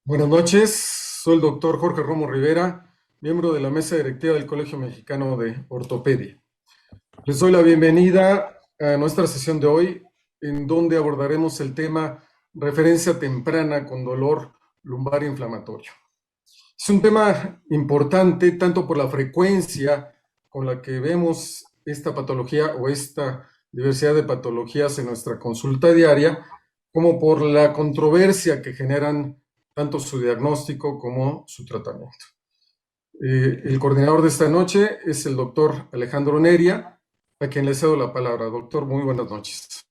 Buenas noches, soy el doctor Jorge Romo Rivera, miembro de la mesa directiva del Colegio Mexicano de Ortopedia. Les doy la bienvenida a nuestra sesión de hoy, en donde abordaremos el tema referencia temprana con dolor lumbar inflamatorio. Es un tema importante tanto por la frecuencia con la que vemos esta patología o esta diversidad de patologías en nuestra consulta diaria, como por la controversia que generan tanto su diagnóstico como su tratamiento. El coordinador de esta noche es el doctor Alejandro Neria, a quien le cedo la palabra. Doctor, muy buenas noches.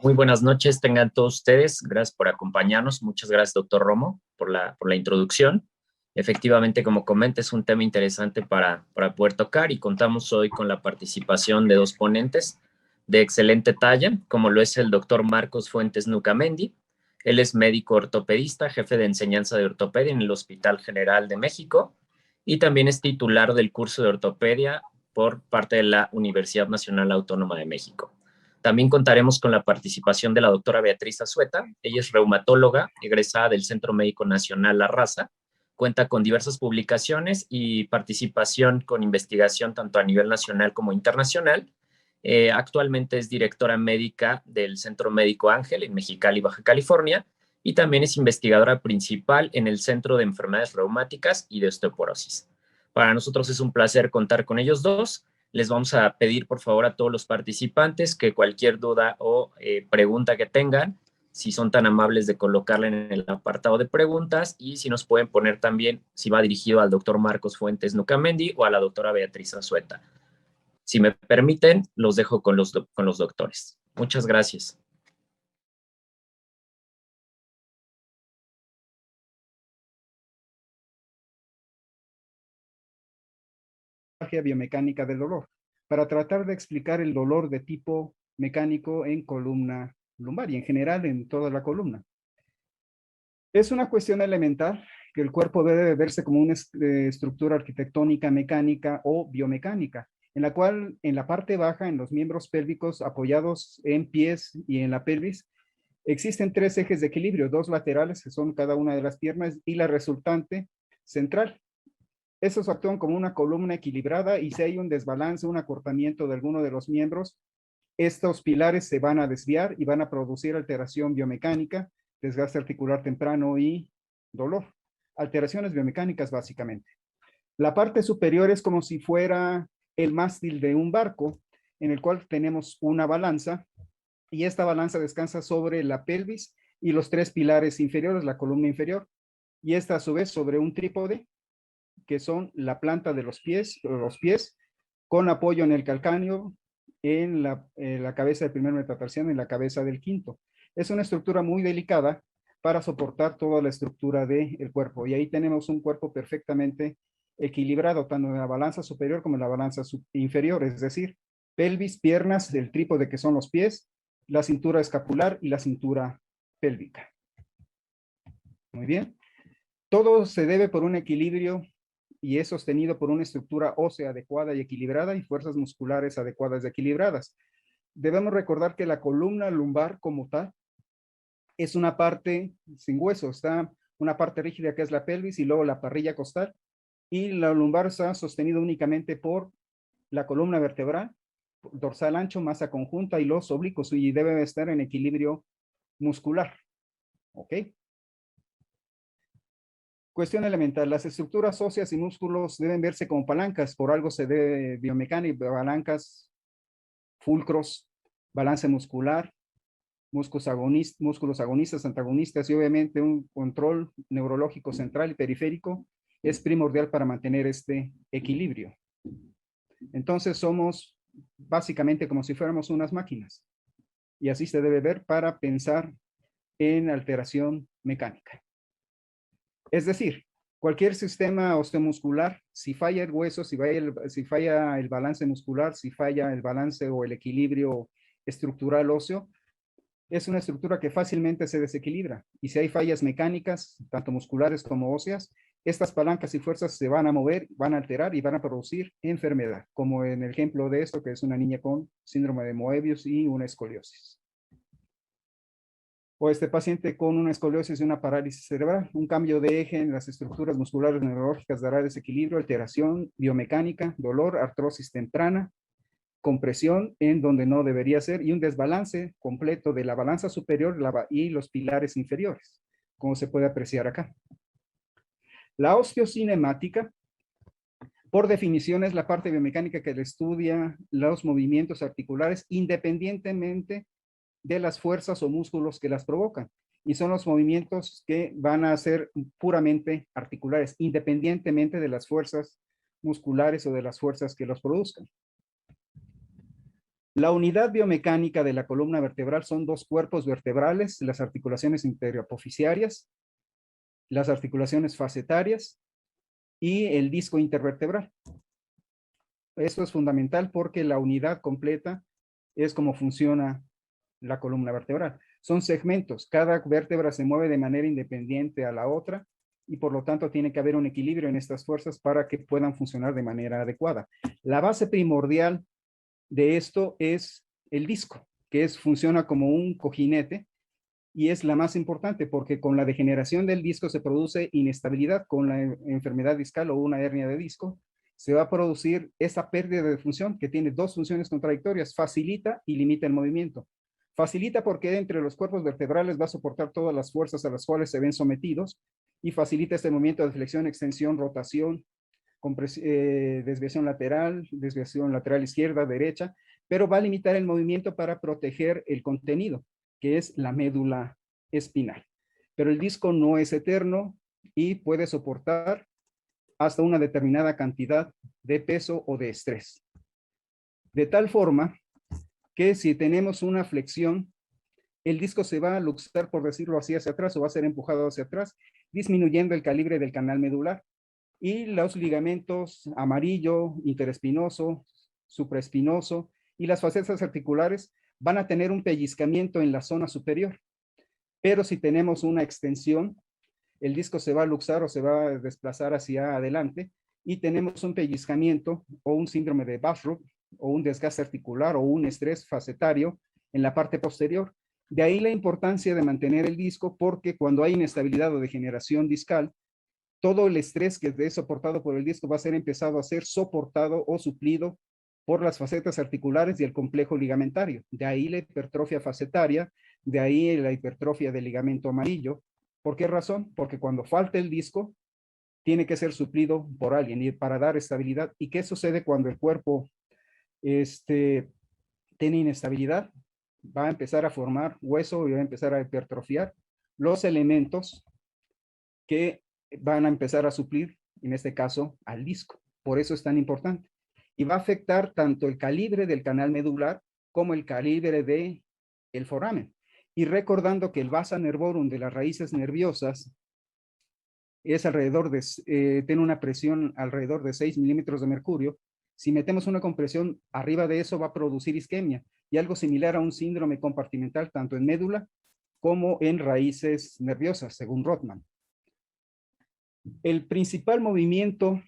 Muy buenas noches, tengan todos ustedes. Gracias por acompañarnos. Muchas gracias, doctor Romo, por la introducción. Efectivamente, como comenta, es un tema interesante para poder tocar y contamos hoy con la participación de dos ponentes de excelente talla, como lo es el doctor Marcos Fuentes Nucamendi. Él es médico ortopedista, jefe de enseñanza de ortopedia en el Hospital General de México y también es titular del curso de ortopedia por parte de la Universidad Nacional Autónoma de México. También contaremos con la participación de la doctora Beatriz Azueta. Ella es reumatóloga, egresada del Centro Médico Nacional La Raza. Cuenta con diversas publicaciones y participación con investigación tanto a nivel nacional como internacional. Actualmente es directora médica del Centro Médico Ángel en Mexicali, Baja California, y también es investigadora principal en el Centro de Enfermedades Reumáticas y de Osteoporosis. Para nosotros es un placer contar con ellos dos. Les vamos a pedir, por favor, a todos los participantes que cualquier duda o pregunta que tengan, si son tan amables de colocarla en el apartado de preguntas y si nos pueden poner también si va dirigido al doctor Marcos Fuentes Nucamendi o a la doctora Beatriz Azueta. Si me permiten, los dejo con los doctores. Muchas gracias. Biomecánica del dolor, para tratar de explicar el dolor de tipo mecánico en columna lumbar y en general en toda la columna. Es una cuestión elemental que el cuerpo debe verse como una estructura arquitectónica, mecánica o biomecánica, en la cual en la parte baja, en los miembros pélvicos apoyados en pies y en la pelvis, existen tres ejes de equilibrio, dos laterales que son cada una de las piernas y la resultante central. Estos actúan como una columna equilibrada y si hay un desbalance, un acortamiento de alguno de los miembros, estos pilares se van a desviar y van a producir alteración biomecánica, desgaste articular temprano y dolor. Alteraciones biomecánicas básicamente. La parte superior es como si fuera el mástil de un barco en el cual tenemos una balanza y esta balanza descansa sobre la pelvis y los tres pilares inferiores, la columna inferior, y esta a su vez sobre un trípode que son la planta de los pies con apoyo en el calcáneo, en la cabeza del primer metatarsiano y la cabeza del quinto. Es una estructura muy delicada para soportar toda la estructura del cuerpo. Y ahí tenemos un cuerpo perfectamente equilibrado, tanto en la balanza superior como en la balanza inferior, es decir, pelvis, piernas, el trípode que son los pies, la cintura escapular y la cintura pélvica. Muy bien. Todo se debe por un equilibrio y es sostenido por una estructura ósea adecuada y equilibrada y fuerzas musculares adecuadas y equilibradas. Debemos recordar que la columna lumbar como tal es una parte sin hueso, está una parte rígida que es la pelvis y luego la parrilla costal y la lumbar está sostenido únicamente por la columna vertebral, dorsal ancho, masa conjunta y los oblicuos y debe estar en equilibrio muscular. ¿Ok? Cuestión elemental, las estructuras óseas y músculos deben verse como palancas, por algo se debe biomecánica, palancas, fulcros, balance muscular, músculos agonistas, antagonistas y obviamente un control neurológico central y periférico es primordial para mantener este equilibrio. Entonces somos básicamente como si fuéramos unas máquinas y así se debe ver para pensar en alteración mecánica. Es decir, cualquier sistema osteomuscular, si falla el hueso, si falla el balance muscular, si falla el balance o el equilibrio estructural óseo, es una estructura que fácilmente se desequilibra. Y si hay fallas mecánicas, tanto musculares como óseas, estas palancas y fuerzas se van a mover, van a alterar y van a producir enfermedad, como en el ejemplo de esto, que es una niña con síndrome de Moebius y una escoliosis. o este paciente con una escoliosis y una parálisis cerebral. Un cambio de eje en las estructuras musculares neurológicas dará desequilibrio, alteración biomecánica, dolor, artrosis temprana, compresión en donde no debería ser y un desbalance completo de la balanza superior y los pilares inferiores, como se puede apreciar acá. La osteocinemática, por definición, es la parte biomecánica que estudia los movimientos articulares independientemente de las fuerzas o músculos que las provocan. Y son los movimientos que van a ser puramente articulares, independientemente de las fuerzas musculares o de las fuerzas que los produzcan. La unidad biomecánica de la columna vertebral son dos cuerpos vertebrales, las articulaciones interapofisiarias, las articulaciones facetarias y el disco intervertebral. Esto es fundamental porque la unidad completa es como funciona la columna vertebral. Son segmentos, cada vértebra se mueve de manera independiente a la otra y por lo tanto tiene que haber un equilibrio en estas fuerzas para que puedan funcionar de manera adecuada. La base primordial de esto es el disco, que funciona como un cojinete y es la más importante porque con la degeneración del disco se produce inestabilidad. Con la enfermedad discal o una hernia de disco se va a producir esa pérdida de función que tiene dos funciones contradictorias: facilita y limita el movimiento. Facilita porque entre los cuerpos vertebrales va a soportar todas las fuerzas a las cuales se ven sometidos y facilita este movimiento de flexión, extensión, rotación, desviación lateral izquierda, derecha, pero va a limitar el movimiento para proteger el contenido, que es la médula espinal. Pero el disco no es eterno y puede soportar hasta una determinada cantidad de peso o de estrés. De tal forma que si tenemos una flexión, el disco se va a luxar, por decirlo así, hacia atrás o va a ser empujado hacia atrás, disminuyendo el calibre del canal medular. Y los ligamentos amarillo, interespinoso, supraespinoso y las facetas articulares van a tener un pellizcamiento en la zona superior. Pero si tenemos una extensión, el disco se va a luxar o se va a desplazar hacia adelante y tenemos un pellizcamiento o un síndrome de Bashroop o un desgaste articular o un estrés facetario en la parte posterior. De ahí la importancia de mantener el disco, porque cuando hay inestabilidad o degeneración discal, todo el estrés que es soportado por el disco va a ser empezado a ser soportado o suplido por las facetas articulares y el complejo ligamentario. De ahí la hipertrofia facetaria, de ahí la hipertrofia del ligamento amarillo. ¿Por qué razón? Porque cuando falta el disco, tiene que ser suplido por alguien y para dar estabilidad. ¿Y qué sucede cuando el cuerpo tiene inestabilidad? Va a empezar a formar hueso y va a empezar a hipertrofiar los elementos que van a empezar a suplir, en este caso, al disco. Por eso es tan importante. Y va a afectar tanto el calibre del canal medular como el calibre del foramen. Y recordando que el vasa nervorum de las raíces nerviosas es alrededor tiene una presión alrededor de 6 milímetros de mercurio. Si metemos una compresión arriba de eso va a producir isquemia y algo similar a un síndrome compartimental tanto en médula como en raíces nerviosas, según Rothman. El principal movimiento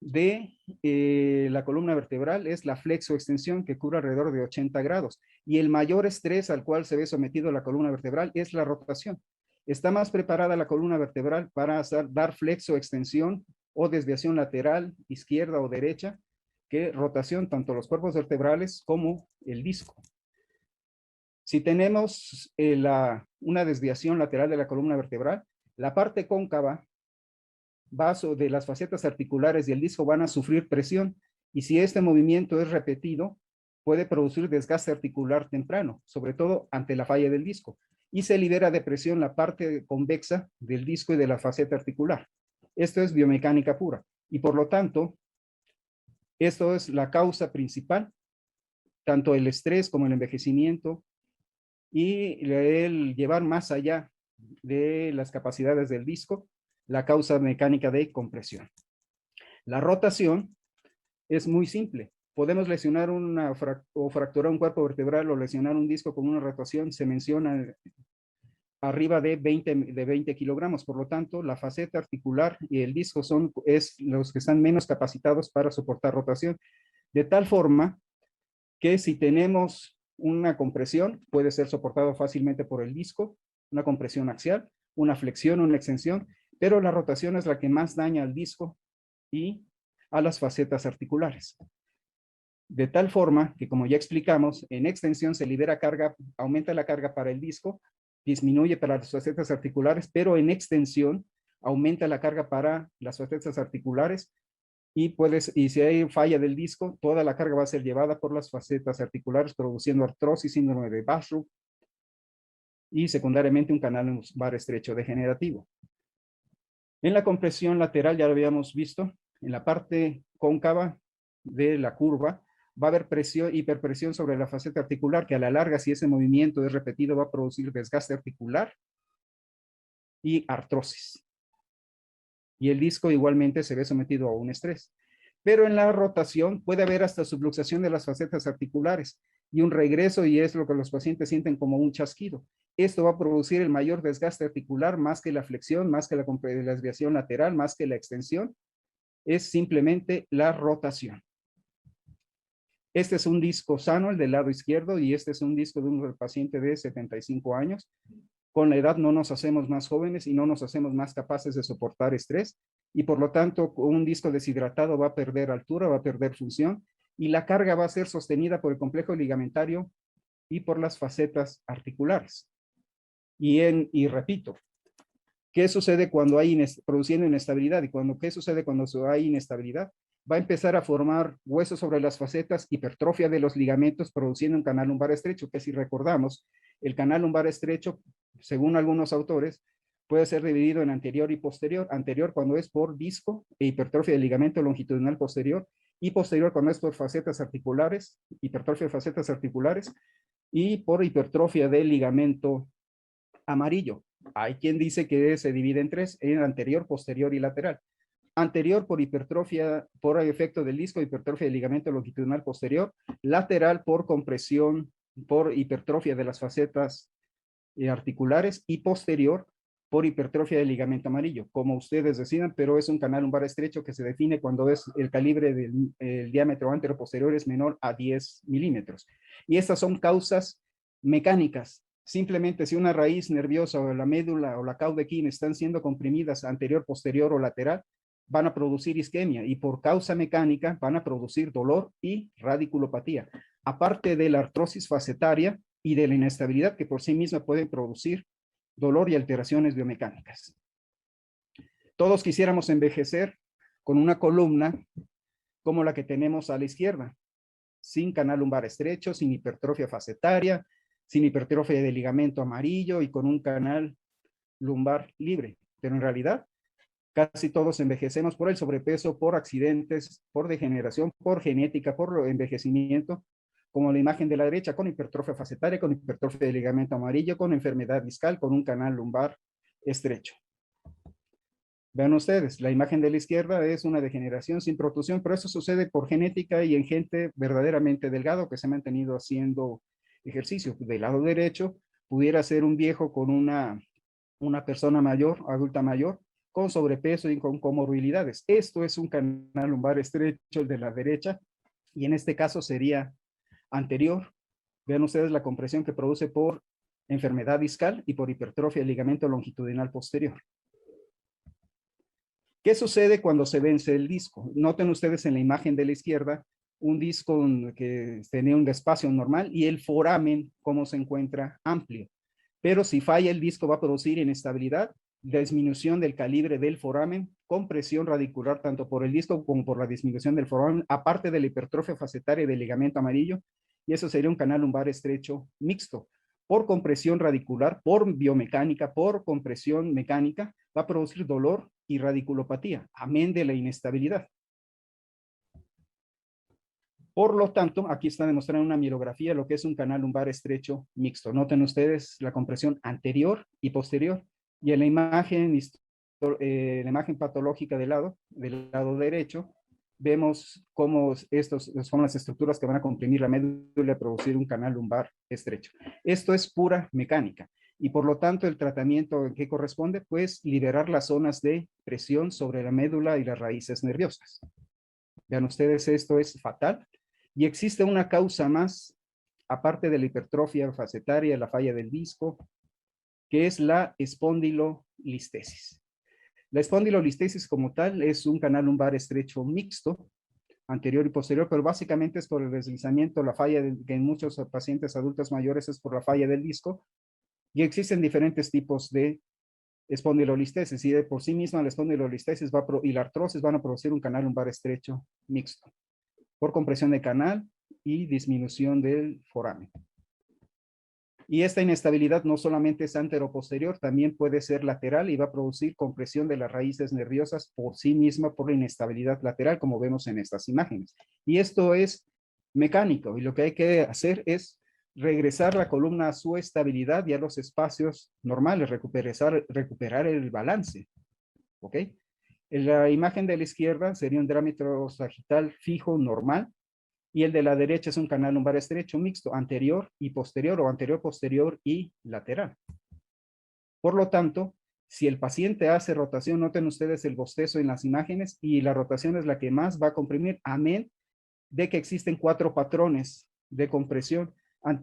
de la columna vertebral es la flexoextensión, que cubre alrededor de 80 grados. Y el mayor estrés al cual se ve sometido la columna vertebral es la rotación. Está más preparada la columna vertebral para dar flexoextensión o desviación lateral, izquierda o derecha, que rotación, tanto los cuerpos vertebrales como el disco. Si tenemos una desviación lateral de la columna vertebral, la parte cóncava de las facetas articulares y el disco van a sufrir presión, y si este movimiento es repetido, puede producir desgaste articular temprano, sobre todo ante la falla del disco, y se libera de presión la parte convexa del disco y de la faceta articular. Esto es biomecánica pura, y por lo tanto, esto es la causa principal, tanto el estrés como el envejecimiento, y el llevar más allá de las capacidades del disco, la causa mecánica de compresión. La rotación es muy simple. Podemos lesionar o fracturar un cuerpo vertebral o lesionar un disco con una rotación, se menciona arriba de 20 kilogramos. Por lo tanto, la faceta articular y el disco son los que están menos capacitados para soportar rotación. De tal forma que si tenemos una compresión, puede ser soportado fácilmente por el disco, una compresión axial, una flexión, una extensión, pero la rotación es la que más daña al disco y a las facetas articulares. De tal forma que, como ya explicamos, en extensión se libera carga, aumenta la carga para el disco, disminuye para las facetas articulares, pero en extensión aumenta la carga para las facetas articulares y si hay falla del disco, toda la carga va a ser llevada por las facetas articulares, produciendo artrosis, síndrome de Bashroop y secundariamente un canal lumbar estrecho degenerativo. En la compresión lateral, ya lo habíamos visto, en la parte cóncava de la curva, va a haber presión, hiperpresión sobre la faceta articular, que a la larga, si ese movimiento es repetido, va a producir desgaste articular y artrosis. Y el disco igualmente se ve sometido a un estrés. Pero en la rotación puede haber hasta subluxación de las facetas articulares y un regreso, y es lo que los pacientes sienten como un chasquido. Esto va a producir el mayor desgaste articular, más que la flexión, más que la desviación lateral, más que la extensión. Es simplemente la rotación. Este es un disco sano, el del lado izquierdo, y este es un disco de un paciente de 75 años. Con la edad no nos hacemos más jóvenes y no nos hacemos más capaces de soportar estrés, y por lo tanto un disco deshidratado va a perder altura, va a perder función, y la carga va a ser sostenida por el complejo ligamentario y por las facetas articulares. Y repito, ¿qué sucede cuando hay produciendo inestabilidad? ¿Qué sucede cuando hay inestabilidad? Va a empezar a formar huesos sobre las facetas, hipertrofia de los ligamentos, produciendo un canal lumbar estrecho, que si recordamos, el canal lumbar estrecho, según algunos autores, puede ser dividido en anterior y posterior. Anterior cuando es por disco e hipertrofia del ligamento longitudinal posterior, y posterior cuando es por facetas articulares, hipertrofia de facetas articulares, y por hipertrofia del ligamento amarillo. Hay quien dice que se divide en tres, en anterior, posterior y lateral. Anterior por hipertrofia, por efecto del disco, hipertrofia del ligamento longitudinal posterior. Lateral por compresión, por hipertrofia de las facetas articulares. Y posterior por hipertrofia del ligamento amarillo, como ustedes decidan, pero es un canal lumbar estrecho que se define cuando es el calibre del diámetro antero-posterior es menor a 10 milímetros. Y estas son causas mecánicas. Simplemente si una raíz nerviosa o la médula o la caudequina están siendo comprimidas anterior, posterior o lateral, van a producir isquemia, y por causa mecánica van a producir dolor y radiculopatía, aparte de la artrosis facetaria y de la inestabilidad que por sí misma pueden producir dolor y alteraciones biomecánicas. Todos quisiéramos envejecer con una columna como la que tenemos a la izquierda, sin canal lumbar estrecho, sin hipertrofia facetaria, sin hipertrofia de ligamento amarillo y con un canal lumbar libre. Pero en realidad, casi todos envejecemos por el sobrepeso, por accidentes, por degeneración, por genética, por envejecimiento, como la imagen de la derecha, con hipertrofia facetaria, con hipertrofia de ligamento amarillo, con enfermedad discal, con un canal lumbar estrecho. Vean ustedes, la imagen de la izquierda es una degeneración sin protrusión, pero eso sucede por genética y en gente verdaderamente delgado que se ha mantenido haciendo ejercicio. Del lado derecho pudiera ser un viejo con una persona mayor, adulta mayor, con sobrepeso y con comorbilidades. Esto es un canal lumbar estrecho, el de la derecha, y en este caso sería anterior. Vean ustedes la compresión que produce por enfermedad discal y por hipertrofia del ligamento longitudinal posterior. ¿Qué sucede cuando se vence el disco? Noten ustedes en la imagen de la izquierda un disco que tenía un espacio normal y el foramen como se encuentra amplio. Pero si falla el disco va a producir inestabilidad, disminución del calibre del foramen, compresión radicular tanto por el disco como por la disminución del foramen, aparte de la hipertrofia facetaria del ligamento amarillo, y eso sería un canal lumbar estrecho mixto. Por compresión radicular, por biomecánica, por compresión mecánica, va a producir dolor y radiculopatía, amén de la inestabilidad. Por lo tanto, aquí está demostrando una mirografía lo que es un canal lumbar estrecho mixto. Noten ustedes la compresión anterior y posterior. Y en la imagen patológica del lado derecho, vemos cómo estos son las estructuras que van a comprimir la médula y producir un canal lumbar estrecho. Esto es pura mecánica. Y por lo tanto, el tratamiento que corresponde, pues, liberar las zonas de presión sobre la médula y las raíces nerviosas. Vean ustedes, esto es fatal. Y existe una causa más, aparte de la hipertrofia facetaria, la falla del disco, que es la espondilolistesis. La espondilolistesis como tal es un canal lumbar estrecho mixto, anterior y posterior, pero básicamente es por el deslizamiento, la falla que en muchos pacientes adultos mayores es por la falla del disco, y existen diferentes tipos de espondilolistesis, y de por sí misma la espondilolistesis y la artrosis van a producir un canal lumbar estrecho mixto, por compresión de canal y disminución del foramen. Y esta inestabilidad no solamente es anteroposterior, también puede ser lateral y va a producir compresión de las raíces nerviosas por sí misma por la inestabilidad lateral, como vemos en estas imágenes. Y esto es mecánico, y lo que hay que hacer es regresar la columna a su estabilidad y a los espacios normales, recuperar el balance. ¿Ok? En la imagen de la izquierda sería un diámetro sagital fijo normal, y el de la derecha es un canal lumbar estrecho mixto, anterior y posterior, o anterior, posterior y lateral. Por lo tanto, si el paciente hace rotación, noten ustedes el bostezo en las imágenes, y la rotación es la que más va a comprimir, amén de que existen 4 patrones de compresión.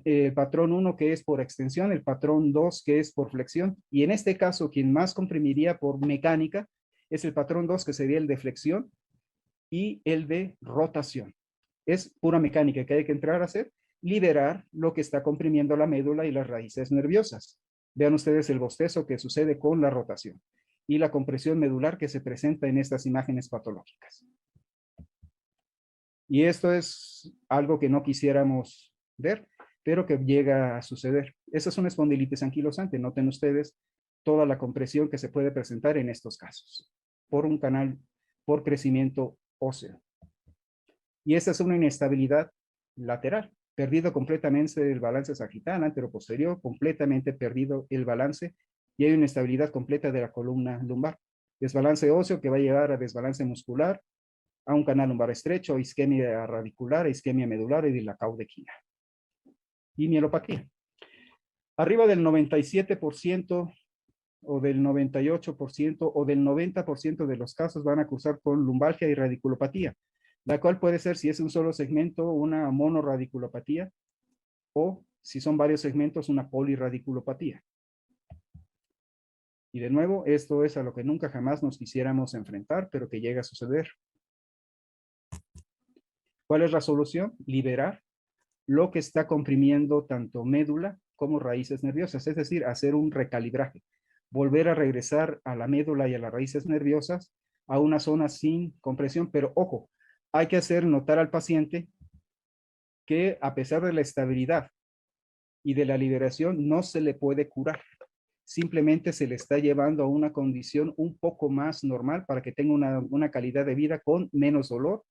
El patrón 1 que es por extensión, el patrón 2 que es por flexión, y en este caso quien más comprimiría por mecánica es el patrón 2, que sería el de flexión, y el de rotación. Es pura mecánica que hay que entrar a hacer, liberar lo que está comprimiendo la médula y las raíces nerviosas. Vean ustedes el bostezo que sucede con la rotación y la compresión medular que se presenta en estas imágenes patológicas. Y esto es algo que no quisiéramos ver, pero que llega a suceder. Esa es una espondilitis anquilosante. Noten ustedes toda la compresión que se puede presentar en estos casos por un canal, por crecimiento óseo. Y esta es una inestabilidad lateral, perdido completamente el balance sagital, anteroposterior, completamente perdido el balance, y hay una inestabilidad completa de la columna lumbar. Desbalance óseo que va a llevar a desbalance muscular, a un canal lumbar estrecho, isquemia radicular, isquemia medular y de la caudequina. Y mielopatía. Arriba del 97% o del 98% o del 90% de los casos van a cursar con lumbalgia y radiculopatía, la cual puede ser, si es un solo segmento, una monoradiculopatía, o si son varios segmentos, una poliradiculopatía. Y de nuevo, esto es a lo que nunca jamás nos quisiéramos enfrentar, pero que llega a suceder. ¿Cuál es la solución? Liberar lo que está comprimiendo tanto médula como raíces nerviosas, es decir, hacer un recalibraje, volver a regresar a la médula y a las raíces nerviosas a una zona sin compresión, pero ojo, hay que hacer notar al paciente que a pesar de la estabilidad y de la liberación, no se le puede curar. Simplemente se le está llevando a una condición un poco más normal para que tenga una calidad de vida con menos dolor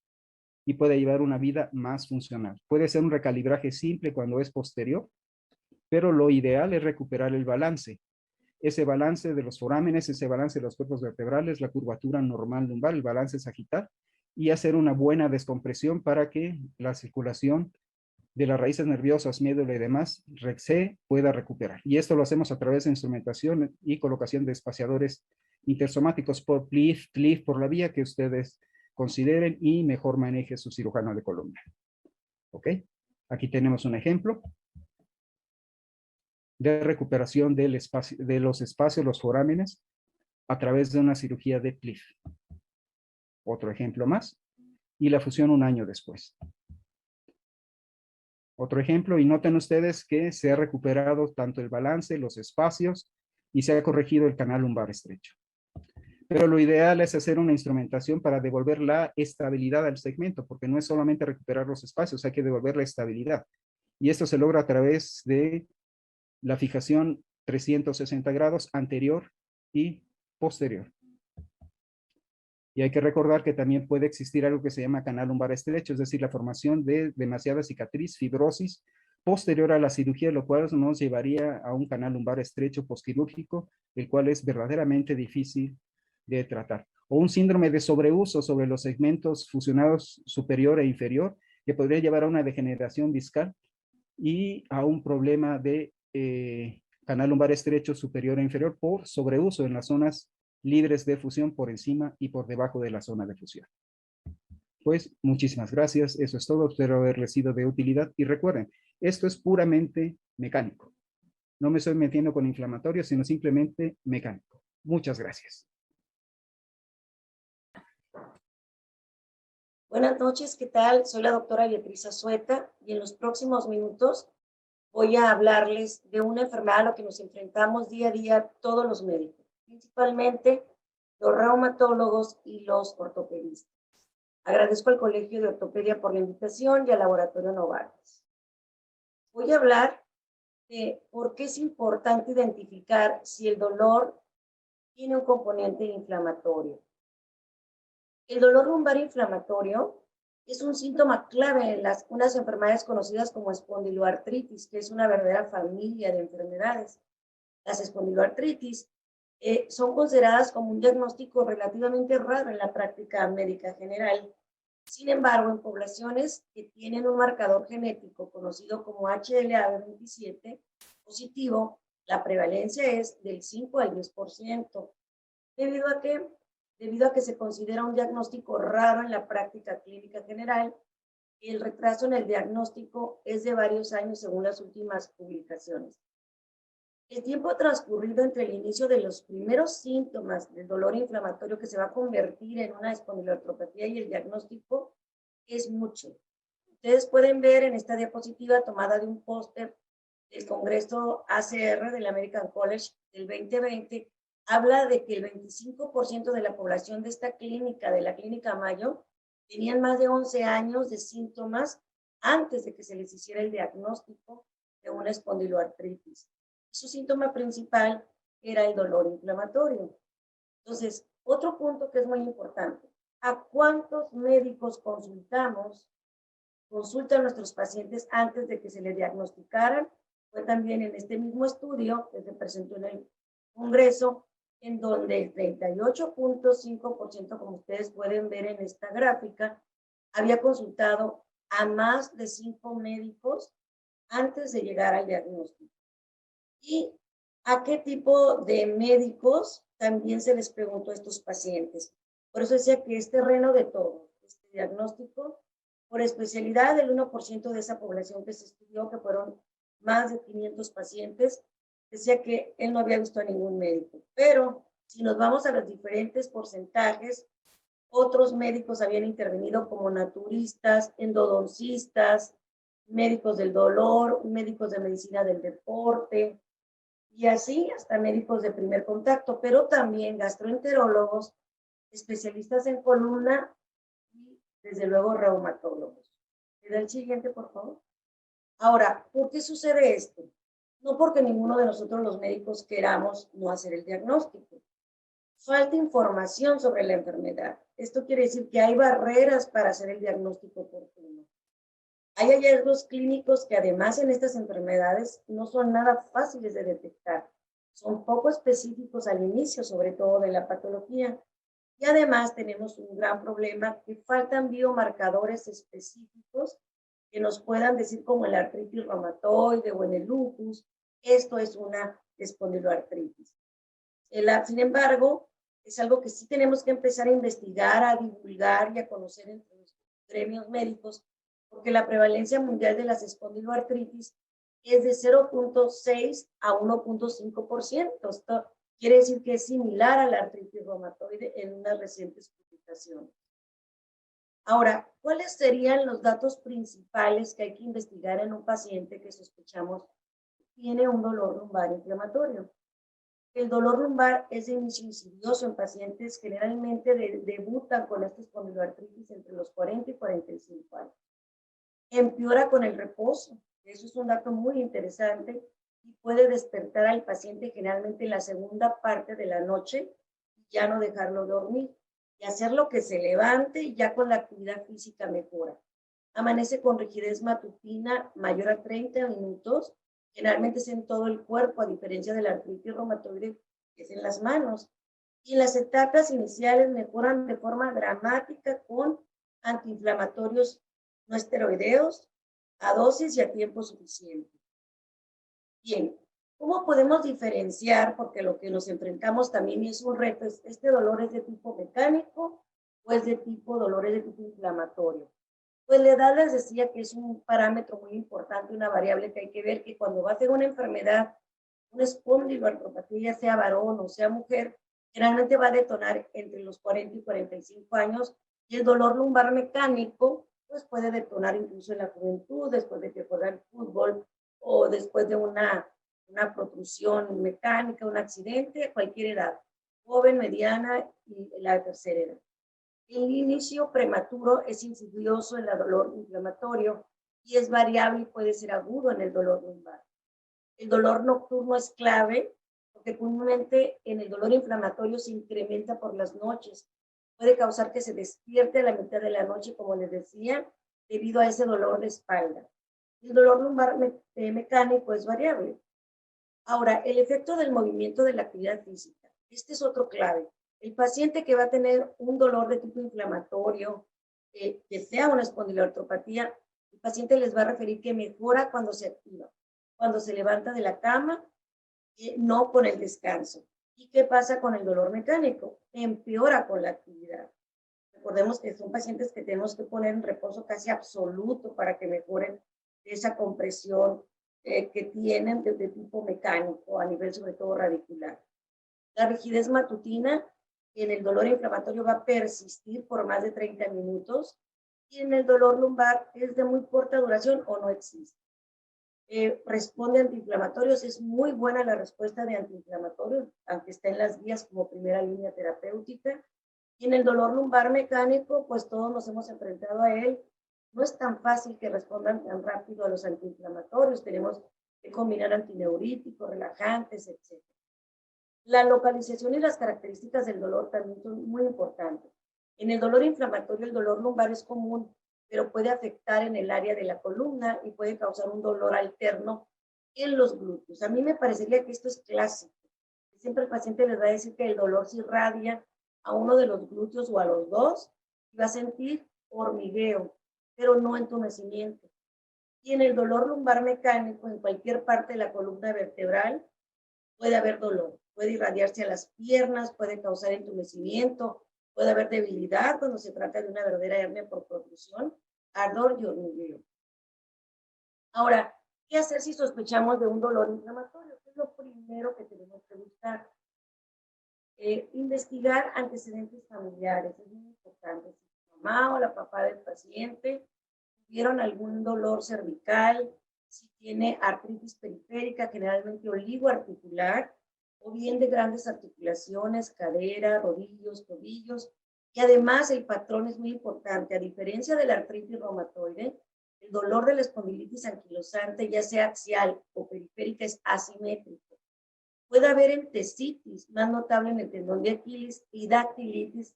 y pueda llevar una vida más funcional. Puede ser un recalibraje simple cuando es posterior, pero lo ideal es recuperar el balance. Ese balance de los forámenes, ese balance de los cuerpos vertebrales, la curvatura normal lumbar, el balance sagital, y hacer una buena descompresión para que la circulación de las raíces nerviosas, médula y demás se pueda recuperar. Y esto lo hacemos a través de instrumentación y colocación de espaciadores intersomáticos por PLIF, TLIF, por la vía que ustedes consideren y mejor maneje su cirujano de columna. ¿Ok? Aquí tenemos un ejemplo de recuperación del espacio, de los espacios, los forámenes, a través de una cirugía de PLIF. Otro ejemplo más. Y la fusión un año después. Otro ejemplo, y noten ustedes que se ha recuperado tanto el balance, los espacios, y se ha corregido el canal lumbar estrecho. Pero lo ideal es hacer una instrumentación para devolver la estabilidad al segmento, porque no es solamente recuperar los espacios, hay que devolver la estabilidad. Y esto se logra a través de la fijación 360 grados anterior y posterior. Y hay que recordar que también puede existir algo que se llama canal lumbar estrecho, es decir, la formación de demasiada cicatriz, fibrosis, posterior a la cirugía, lo cual nos llevaría a un canal lumbar estrecho postquirúrgico, el cual es verdaderamente difícil de tratar. O un síndrome de sobreuso sobre los segmentos fusionados superior e inferior, que podría llevar a una degeneración discal y a un problema de canal lumbar estrecho superior e inferior por sobreuso en las zonas libres de fusión por encima y por debajo de la zona de fusión. Pues muchísimas gracias, eso es todo, espero haberles sido de utilidad y recuerden, esto es puramente mecánico. No me estoy metiendo con inflamatorio, sino simplemente mecánico. Muchas gracias. Buenas noches, ¿qué tal? Soy la doctora Beatriz Azueta y en los próximos minutos voy a hablarles de una enfermedad a la que nos enfrentamos día a día todos los médicos, principalmente los reumatólogos y los ortopedistas. Agradezco al Colegio de Ortopedia por la invitación y al Laboratorio Novartis. Voy a hablar de por qué es importante identificar si el dolor tiene un componente inflamatorio. El dolor lumbar inflamatorio es un síntoma clave en unas enfermedades conocidas como espondiloartritis, que es una verdadera familia de enfermedades. Las espondiloartritis son consideradas como un diagnóstico relativamente raro en la práctica médica general. Sin embargo, en poblaciones que tienen un marcador genético conocido como HLA-27 positivo, la prevalencia es del 5 al 10%, debido a que se considera un diagnóstico raro en la práctica clínica general y el retraso en el diagnóstico es de varios años según las últimas publicaciones. El tiempo transcurrido entre el inicio de los primeros síntomas del dolor inflamatorio que se va a convertir en una espondiloartropatía y el diagnóstico es mucho. Ustedes pueden ver en esta diapositiva tomada de un póster del Congreso ACR del American College del 2020, habla de que el 25% de la población de esta clínica, de la Clínica Mayo, tenían más de 11 años de síntomas antes de que se les hiciera el diagnóstico de una espondiloartritis. Su síntoma principal era el dolor inflamatorio. Entonces, otro punto que es muy importante, ¿a cuántos médicos consultan a nuestros pacientes antes de que se les diagnosticaran? Fue también en este mismo estudio que se presentó en el Congreso, en donde el 38.5%, como ustedes pueden ver en esta gráfica, había consultado a más de 5 médicos antes de llegar al diagnóstico. ¿Y a qué tipo de médicos también se les preguntó a estos pacientes? Por eso decía que es terreno de todo, este diagnóstico, por especialidad, el 1% de esa población que se estudió, que fueron más de 500 pacientes, decía que él no había visto a ningún médico. Pero si nos vamos a los diferentes porcentajes, otros médicos habían intervenido como naturistas, endodoncistas, médicos del dolor, médicos de medicina del deporte, y así hasta médicos de primer contacto, pero también gastroenterólogos, especialistas en columna y desde luego reumatólogos. ¿Me da el siguiente, por favor? Ahora, ¿por qué sucede esto? No porque ninguno de nosotros los médicos queramos no hacer el diagnóstico. Falta información sobre la enfermedad. Esto quiere decir que hay barreras para hacer el diagnóstico oportuno. Hay hallazgos clínicos que además en estas enfermedades no son nada fáciles de detectar. Son poco específicos al inicio, sobre todo de la patología. Y además tenemos un gran problema que faltan biomarcadores específicos que nos puedan decir como en la artritis reumatoide o en el lupus, esto es una espondiloartritis. Sin embargo, es algo que sí tenemos que empezar a investigar, a divulgar y a conocer entre los gremios médicos, porque la prevalencia mundial de las espondiloartritis es de 0.6 a 1.5%. Esto quiere decir que es similar a la artritis reumatoide en unas recientes publicaciones. Ahora, ¿cuáles serían los datos principales que hay que investigar en un paciente que sospechamos tiene un dolor lumbar inflamatorio? El dolor lumbar es de inicio insidioso en pacientes generalmente debutan con esta espondiloartritis entre los 40 y 45 años. Empeora con el reposo, eso es un dato muy interesante y puede despertar al paciente generalmente en la segunda parte de la noche y ya no dejarlo dormir y hacerlo que se levante y ya con la actividad física mejora. Amanece con rigidez matutina mayor a 30 minutos, generalmente es en todo el cuerpo, a diferencia de la artritis reumatoide que es en las manos. Y las etapas iniciales mejoran de forma dramática con antiinflamatorios no esteroideos, a dosis y a tiempo suficiente. Bien, ¿cómo podemos diferenciar? Porque lo que nos enfrentamos también es un reto, ¿este dolor es de tipo mecánico o es de dolores de tipo inflamatorio? Pues la edad les decía que es un parámetro muy importante, una variable que hay que ver, que cuando va a ser una enfermedad una espondiloartropatía, ya sea varón o sea mujer, generalmente va a detonar entre los 40 y 45 años, y el dolor lumbar mecánico pues puede detonar incluso en la juventud, después de que juega el fútbol o después de una protrusión mecánica, un accidente, a cualquier edad, joven, mediana y la tercera edad. El inicio prematuro es insidioso en el dolor inflamatorio y es variable y puede ser agudo en el dolor lumbar. El dolor nocturno es clave porque comúnmente en el dolor inflamatorio se incrementa por las noches. Puede causar que se despierte a la mitad de la noche, como les decía, debido a ese dolor de espalda. El dolor lumbar mecánico es variable. Ahora, el efecto del movimiento de la actividad física. Este es otro clave. El paciente que va a tener un dolor de tipo inflamatorio, que sea una espondiloartropatía, el paciente les va a referir que mejora cuando se activa, cuando se levanta de la cama, no con el descanso. ¿Y qué pasa con el dolor mecánico? Empeora con la actividad. Recordemos que son pacientes que tenemos que poner en reposo casi absoluto para que mejoren esa compresión que tienen de tipo mecánico a nivel sobre todo radicular. La rigidez matutina en el dolor inflamatorio va a persistir por más de 30 minutos y en el dolor lumbar es de muy corta duración o no existe. Responde a antiinflamatorios, es muy buena la respuesta de antiinflamatorios, aunque está en las guías como primera línea terapéutica. Y en el dolor lumbar mecánico, pues todos nos hemos enfrentado a él. No es tan fácil que respondan tan rápido a los antiinflamatorios, tenemos que combinar antineuríticos, relajantes, etc. La localización y las características del dolor también son muy importantes. En el dolor inflamatorio, el dolor lumbar es común, pero puede afectar en el área de la columna y puede causar un dolor alterno en los glúteos. A mí me parecería que esto es clásico. Siempre el paciente les va a decir que el dolor se irradia a uno de los glúteos o a los dos y va a sentir hormigueo, pero no entumecimiento. Y en el dolor lumbar mecánico, en cualquier parte de la columna vertebral, puede haber dolor. Puede irradiarse a las piernas, puede causar entumecimiento, puede haber debilidad cuando se trata de una verdadera hernia por protrusión, ardor y hormigueo. Ahora, ¿qué hacer si sospechamos de un dolor inflamatorio? ¿Qué es lo primero que tenemos que buscar? Investigar antecedentes familiares, es muy importante. Si la mamá o la papá del paciente tuvieron algún dolor cervical, si tiene artritis periférica, generalmente oligoarticular, o bien de grandes articulaciones, cadera, rodillos, tobillos. Y además el patrón es muy importante. A diferencia de la artritis reumatoide, el dolor de la espondilitis anquilosante, ya sea axial o periférica, es asimétrico. Puede haber entesitis, más notable en el tendón de Aquiles, y dactilitis,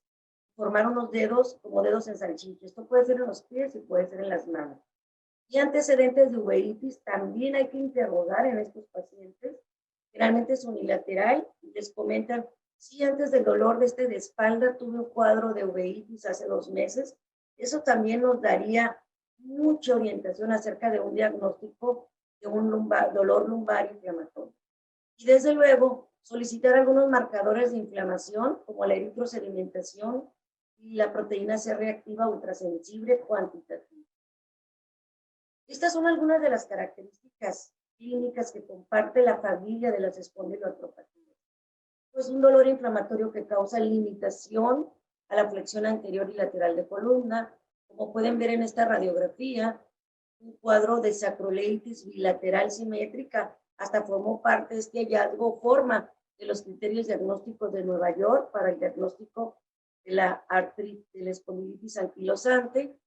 formar unos dedos como dedos en salchicha. Esto puede ser en los pies y puede ser en las manos. Y antecedentes de uveitis también hay que interrogar en estos pacientes. Generalmente es unilateral y les comentan, sí, antes del dolor de espalda tuve un cuadro de uveitis hace 2 meses. Eso también nos daría mucha orientación acerca de un diagnóstico de un dolor lumbar inflamatorio. Y desde luego, solicitar algunos marcadores de inflamación, como la eritrosedimentación y la proteína C reactiva ultrasensible cuantitativa. Estas son algunas de las características clínicas que comparte la familia de las espondiloartropatías. Pues un dolor inflamatorio que causa limitación a la flexión anterior y lateral de columna, como pueden ver en esta radiografía, un cuadro de sacroleitis bilateral simétrica, hasta formó parte de este hallazgo, forma de los criterios diagnósticos de Nueva York para el diagnóstico de la artritis, de la espondilitis anquilosante.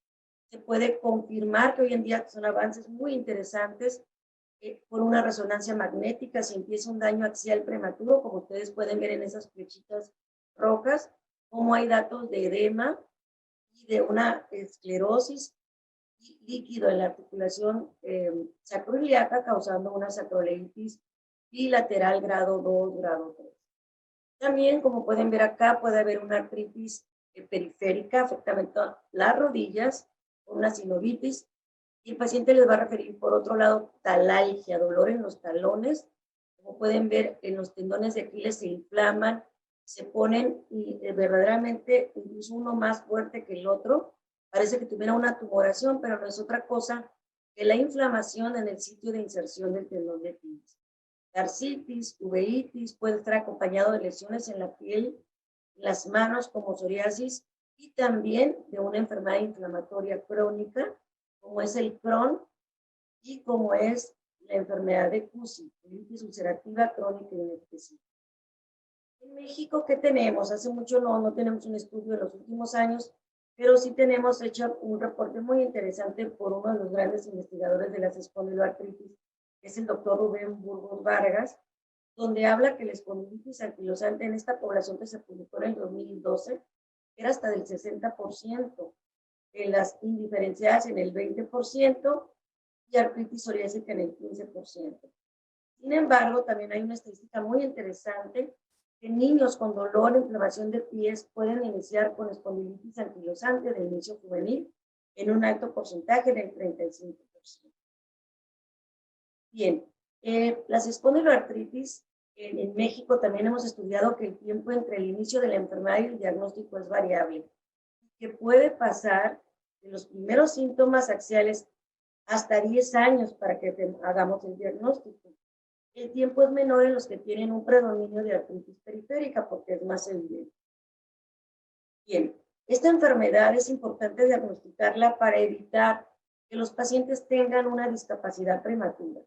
Se puede confirmar que hoy en día son avances muy interesantes por una resonancia magnética, si empieza un daño axial prematuro, como ustedes pueden ver en esas flechitas rojas, como hay datos de edema y de una esclerosis líquido en la articulación sacroiliaca, causando una sacroleitis bilateral grado 2, grado 3. También, como pueden ver acá, puede haber una artritis periférica afectando las rodillas, una sinovitis, y el paciente les va a referir, por otro lado, talalgia, dolor en los talones. Como pueden ver, en los tendones de Aquiles se inflaman, se ponen y verdaderamente incluso uno más fuerte que el otro. Parece que tuviera una tumoración, pero no es otra cosa que la inflamación en el sitio de inserción del tendón de Aquiles. Tarsitis, uveitis, puede estar acompañado de lesiones en la piel, en las manos como psoriasis y también de una enfermedad inflamatoria crónica como es el Crohn y como es la enfermedad de CUSI, colitis ulcerativa crónica inespecífica. En México, ¿qué tenemos? Hace mucho no tenemos un estudio en los últimos años, pero sí tenemos hecho un reporte muy interesante por uno de los grandes investigadores de las espondiloartritis, que es el doctor Rubén Burgos Vargas, donde habla que la espondilitis anquilosante en esta población que se publicó en el 2012 era hasta del 60%, en las indiferenciadas en el 20% y artritis psoriásica en el 15%. Sin embargo, también hay una estadística muy interesante que niños con dolor e inflamación de pies pueden iniciar con espondilitis anquilosante de inicio juvenil en un alto porcentaje del 35%. Bien, las espondiloartritis en México también hemos estudiado que el tiempo entre el inicio de la enfermedad y el diagnóstico es variable, que puede pasar de los primeros síntomas axiales hasta 10 años para que hagamos el diagnóstico. El tiempo es menor en los que tienen un predominio de artritis periférica porque es más evidente. Bien, esta enfermedad es importante diagnosticarla para evitar que los pacientes tengan una discapacidad prematura.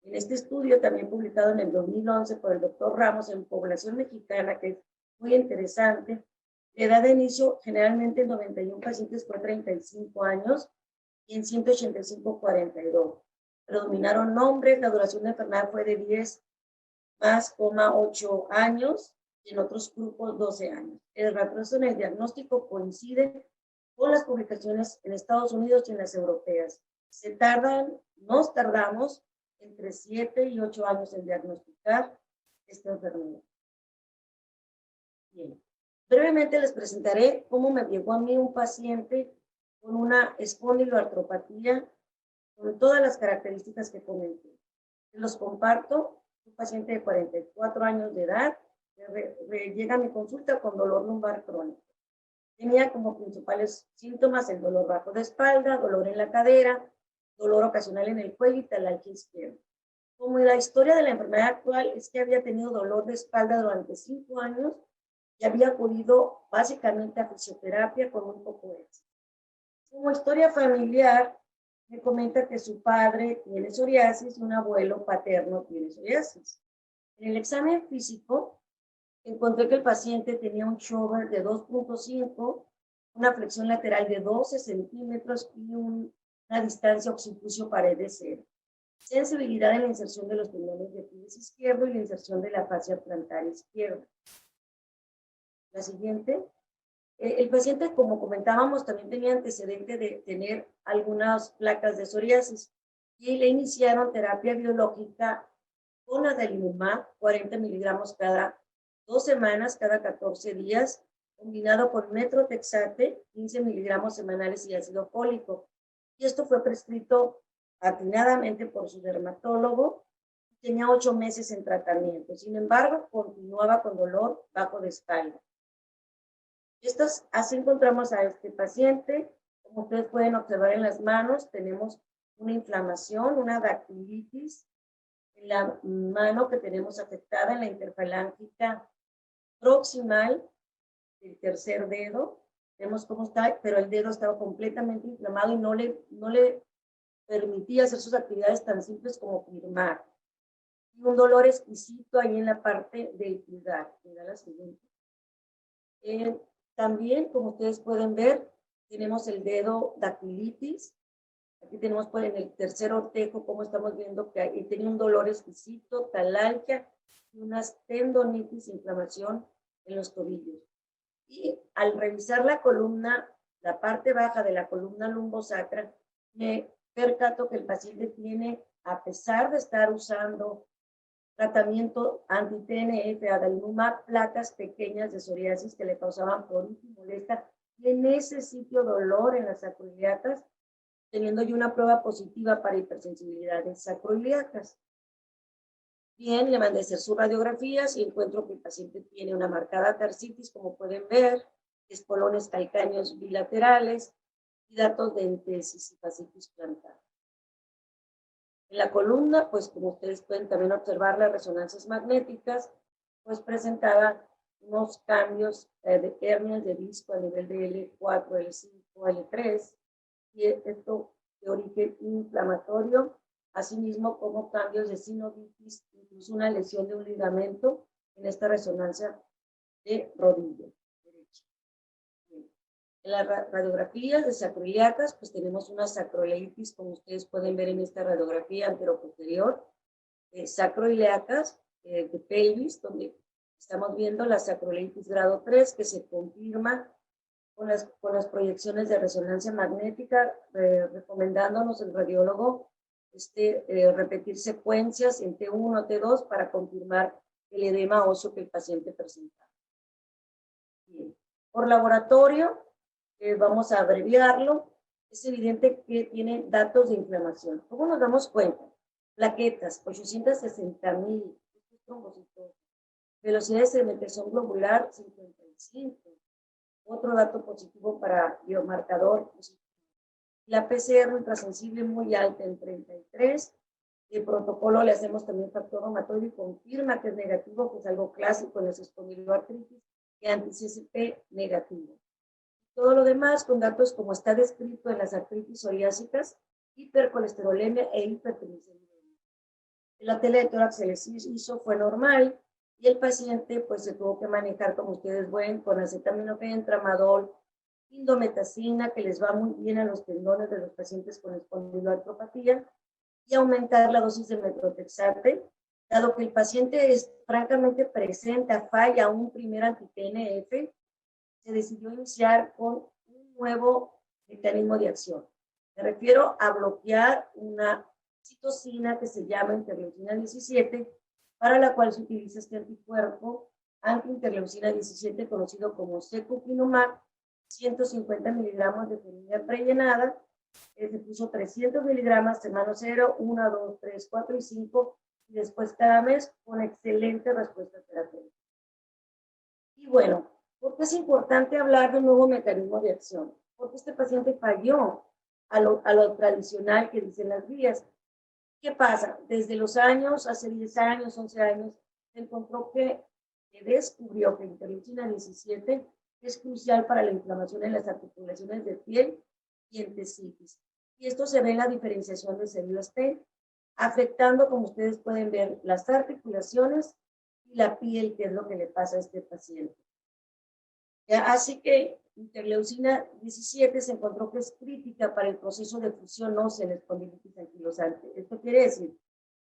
En este estudio, también publicado en el 2011 por el doctor Ramos en población mexicana, que es muy interesante, la edad de inicio generalmente en 91 pacientes fue 35 años y en 185, 42. Predominaron hombres, la duración de enfermedad fue de 10 más, 8 años y en otros grupos 12 años. El retraso en el diagnóstico coincide con las publicaciones en Estados Unidos y en las europeas. Nos tardamos entre 7 y 8 años en diagnosticar esta enfermedad. Bien. Brevemente les presentaré cómo me llegó a mí un paciente con una espondiloartropatía con todas las características que comenté. Los comparto, un paciente de 44 años de edad que llega a mi consulta con dolor lumbar crónico. Tenía como principales síntomas el dolor bajo de espalda, dolor en la cadera, dolor ocasional en el cuello y talalgia izquierda. Como la historia de la enfermedad actual es que había tenido dolor de espalda durante 5 años y había acudido básicamente a fisioterapia con un poco de éxito. Como historia familiar, me comenta que su padre tiene psoriasis y un abuelo paterno tiene psoriasis. En el examen físico, encontré que el paciente tenía un shoulder de 2.5, una flexión lateral de 12 centímetros y una distancia occipucio-pared de 0. Sensibilidad en la inserción de los tendones de Aquiles izquierdo y la inserción de la fascia plantar izquierda. La siguiente. El paciente, como comentábamos, también tenía antecedente de tener algunas placas de psoriasis y le iniciaron terapia biológica con adalimumab, 40 miligramos cada 2 semanas, cada 14 días, combinado con metrotexate, 15 miligramos semanales y ácido fólico. Y esto fue prescrito atinadamente por su dermatólogo. Tenía 8 meses en tratamiento. Sin embargo, continuaba con dolor bajo de espalda. Así encontramos a este paciente. Como ustedes pueden observar en las manos, tenemos una inflamación, una dactilitis en la mano que tenemos afectada en la interfalángica proximal del tercer dedo. Vemos cómo está, pero el dedo estaba completamente inflamado y no le permitía hacer sus actividades tan simples como firmar. Y un dolor exquisito ahí en la parte del pulgar. Mira la siguiente. También, como ustedes pueden ver, tenemos el dedo dactilitis. Aquí tenemos pues, en el tercer ortejo, como estamos viendo que ahí tenía un dolor exquisito, talalgia y una tendonitis, inflamación en los tobillos. Y al revisar la columna, la parte baja de la columna lumbosacra, me percato que el paciente tiene, a pesar de estar usando tratamiento anti-TNF, adalimumab, placas pequeñas de psoriasis que le causaban pruritus y molestia, y en ese sitio dolor en las sacroiliacas, teniendo yo una prueba positiva para hipersensibilidad en sacroiliacas. Bien, le mandé a hacer sus radiografías y encuentro que el paciente tiene una marcada tarsitis, como pueden ver, espolones calcáneos bilaterales y datos de entesis y fascitis plantar. En la columna, pues como ustedes pueden también observar las resonancias magnéticas, pues presentaba unos cambios de hernias de disco a nivel de L4, L5, L3, y esto de origen inflamatorio, asimismo como cambios de sinovitis, incluso una lesión de un ligamento en esta resonancia de rodilla derecha. En las radiografías de sacroiliacas, pues tenemos una sacroileitis, como ustedes pueden ver en esta radiografía anteroposterior, sacroiliacas de pelvis, donde estamos viendo la sacroileitis grado 3, que se confirma con las proyecciones de resonancia magnética, recomendándonos el radiólogo repetir secuencias en T1, T2 para confirmar el edema óseo que el paciente presenta. Bien. Por laboratorio, vamos a abreviarlo, es evidente que tiene datos de inflamación. ¿Cómo nos damos cuenta? Plaquetas, 860,000, velocidad de sedimentación globular, 55. Otro dato positivo para biomarcador, la PCR ultrasensible muy alta en 33. El protocolo le hacemos también factor reumatoide y confirma que es negativo, que es algo clásico en las espondiloartritis, y anti-CSP negativo. Todo lo demás con datos como está descrito en las artritis psoriásicas, hipercolesterolemia e hipertrigliceridemia. La tela de tórax se les hizo, fue normal, y el paciente pues se tuvo que manejar, como ustedes ven, con acetaminofén, tramadol, indometacina, que les va muy bien a los tendones de los pacientes con espondiloartropatía, y aumentar la dosis de metotrexate, dado que el paciente es francamente presenta falla a un primer anti-TNF, se decidió iniciar con un nuevo mecanismo de acción. Me refiero a bloquear una citocina que se llama interleucina 17, para la cual se utiliza este anticuerpo anti-interleucina 17, conocido como secukinumab, 150 miligramos de femina prellenada, se puso 300 miligramos semana 0, 1, 2, 3, 4 y 5, y después cada mes con excelente respuesta terapéutica. Y bueno, ¿por qué es importante hablar de un nuevo mecanismo de acción? Porque este paciente falló a lo tradicional que dicen las guías. ¿Qué pasa? Desde los años, hace 10 años, 11 años, se encontró que se descubrió que la interleucina 17 es crucial para la inflamación en las articulaciones de piel y entesitis. Y esto se ve en la diferenciación de células T, afectando, como ustedes pueden ver, las articulaciones y la piel, que es lo que le pasa a este paciente. Así que interleucina 17 se encontró que es crítica para el proceso de fusión ósea en espondilitis anquilosante. Esto quiere decir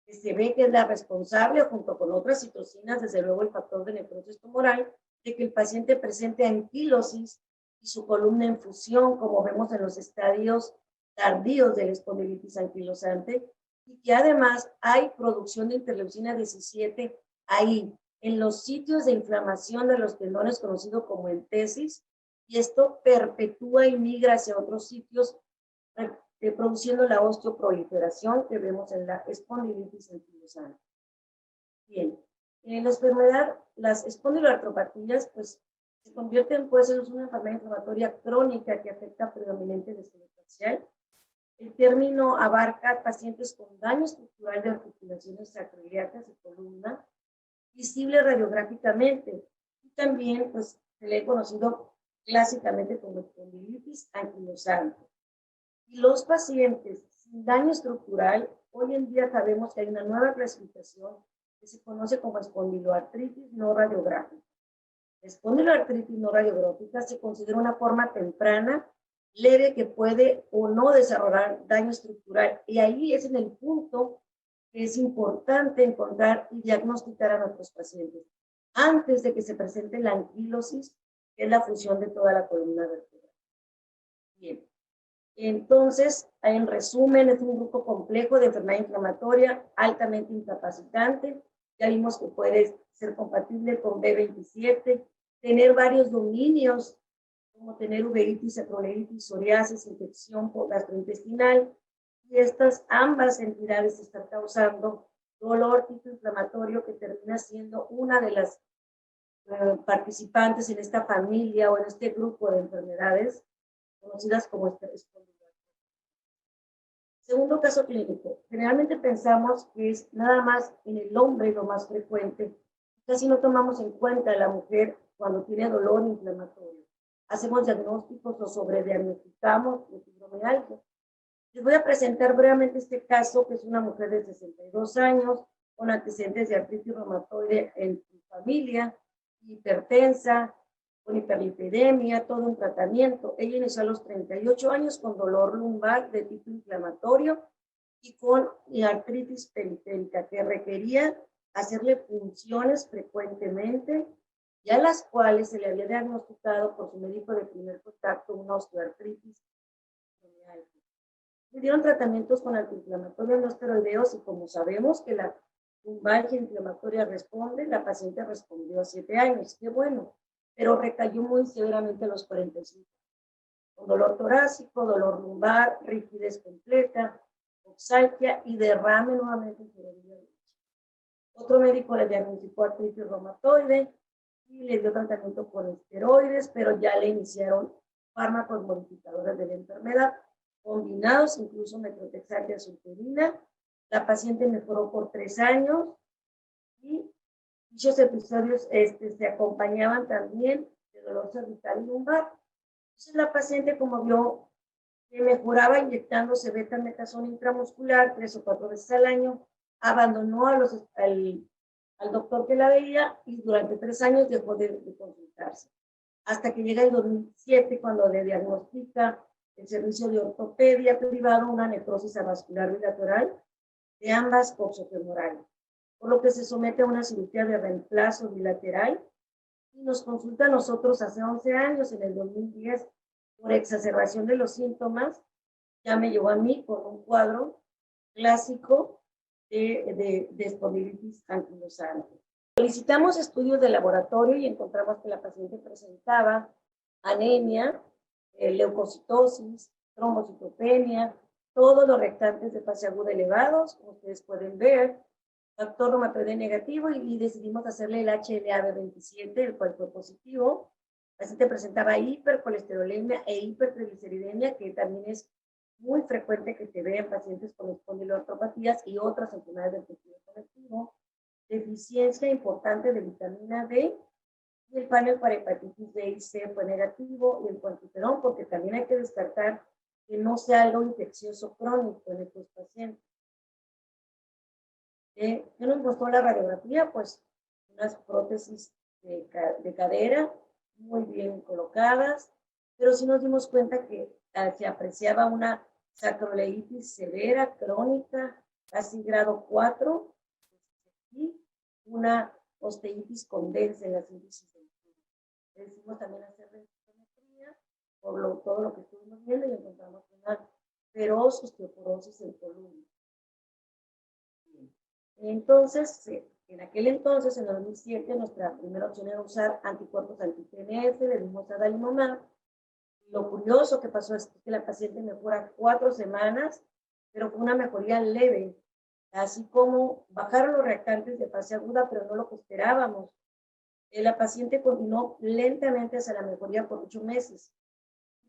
que se ve que es la responsable, junto con otras citocinas, desde luego el factor de necrosis tumoral, de que el paciente presente anquilosis y su columna en fusión, como vemos en los estadios tardíos de la espondilitis anquilosante, y que además hay producción de interleucina 17 ahí, en los sitios de inflamación de los tendones conocido como entesis, y esto perpetúa y migra hacia otros sitios, produciendo la osteoproliferación que vemos en la espondilitis anquilosante. Bien, en la enfermedad, las espondiloartropatías, pues, se convierten pues en una enfermedad inflamatoria crónica que afecta predominantemente el esqueleto facial. El término abarca pacientes con daño estructural de articulaciones sacroiliacas y columna, visible radiográficamente, y también pues se le ha conocido clásicamente como espondilitis anquilosante. Y los pacientes sin daño estructural, hoy en día sabemos que hay una nueva clasificación que se conoce como espondiloartritis no radiográfica. La espondiloartritis no radiográfica se considera una forma temprana, leve, que puede o no desarrollar daño estructural, y ahí es en el punto que es importante encontrar y diagnosticar a nuestros pacientes antes de que se presente la anquilosis, que es la fusión de toda la columna vertebral. Bien, entonces, en resumen, es un grupo complejo de enfermedad inflamatoria altamente incapacitante. Ya vimos que puede ser compatible con B27, tener varios dominios, como tener uveitis, acroleuritis, psoriasis, infección gastrointestinal, y estas ambas entidades están causando dolor inflamatorio que termina siendo una de las participantes en esta familia o en este grupo de enfermedades conocidas como espondilitis. Segundo caso clínico. Generalmente pensamos que es nada más en el hombre lo más frecuente. Casi no tomamos en cuenta a la mujer cuando tiene dolor inflamatorio. Hacemos diagnósticos o sobrediagnosticamos de fibromialgia. Les voy a presentar brevemente este caso, que es una mujer de 62 años, con antecedentes de artritis reumatoide en su familia, hipertensa, con hiperlipidemia, todo un tratamiento. Ella inició a los 38 años con dolor lumbar de tipo inflamatorio y con artritis periférica que requería hacerle punciones frecuentemente y a las cuales se le había diagnosticado por su médico de primer contacto una osteoartritis. Le dieron tratamientos con antiinflamatorios no esteroideos y como sabemos que la lumbalgia inflamatoria responde, la paciente respondió a 7 años. Qué bueno, pero recayó muy severamente a los 45. Con dolor torácico, dolor lumbar, rigidez completa, oxalgia y derrame nuevamente en su rodilla derecha. Otro médico le diagnosticó artritis reumatoide y le dio tratamiento con esteroides, pero ya le iniciaron fármacos modificadores de la enfermedad, combinados, incluso metrotexato y azulterina. La paciente mejoró por 3 años y dichos episodios se acompañaban también de dolor cervical y lumbar. Entonces la paciente, como vio que mejoraba inyectándose betametasona intramuscular 3 o 4 veces al año, abandonó al doctor que la veía y durante 3 años dejó de consultarse. Hasta que llega el 2007, cuando le diagnostica el servicio de ortopedia privado una necrosis avascular bilateral de ambas coxofemorales, por lo que se somete a una cirugía de reemplazo bilateral y nos consulta a nosotros hace 11 años, en el 2010, por exacerbación de los síntomas. Ya me llegó a mí con un cuadro clásico de espondilitis anquilosante. Solicitamos estudios de laboratorio y encontramos que la paciente presentaba anemia, leucocitosis, trombocitopenia, todos los reactantes de fase aguda elevados, como ustedes pueden ver, factor reumatoide negativo, y decidimos hacerle el HLA-B27, el cual fue positivo. La paciente presentaba hipercolesterolemia e hipertrigliceridemia, que también es muy frecuente que se vea en pacientes con espondiloartropatías y otras enfermedades del tejido conectivo, deficiencia importante de vitamina D, y el panel para hepatitis B y C fue negativo, y el cuantiferón, porque también hay que descartar que no sea algo infeccioso crónico en estos pacientes. ¿Qué nos mostró la radiografía? Pues unas prótesis de cadera muy bien colocadas, pero sí nos dimos cuenta que se apreciaba una sacroleitis severa, crónica, casi grado 4, y una osteitis condensa en la síntesis del tubo. Le decimos también hacer densitometría por todo lo que estuvimos viendo y encontramos una feroz osteoporosis en columna. Entonces, en aquel entonces, en el 2007, nuestra primera opción era usar anticuerpos anti-TNF, le dimos adalimumab. Lo curioso que pasó es que la paciente mejora 4 semanas, pero con una mejoría leve, así como bajaron los reactantes de fase aguda, pero no lo que esperábamos. La paciente continuó lentamente hacia la mejoría por 8 meses.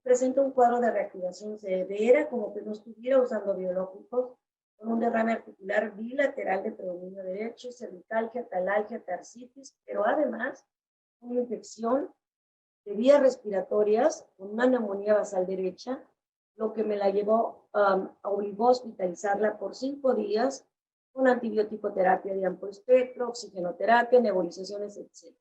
Presenta un cuadro de reactivación severa, como que no estuviera usando biológicos, con un derrame articular bilateral de predominio derecho, cervicalgia, talalgia, tarsitis, pero además una infección de vías respiratorias con una neumonía basal derecha, lo que me la llevó, obligó a hospitalizarla por 5 días con antibiótico terapia de amplio espectro, oxigenoterapia, nebulizaciones, etc.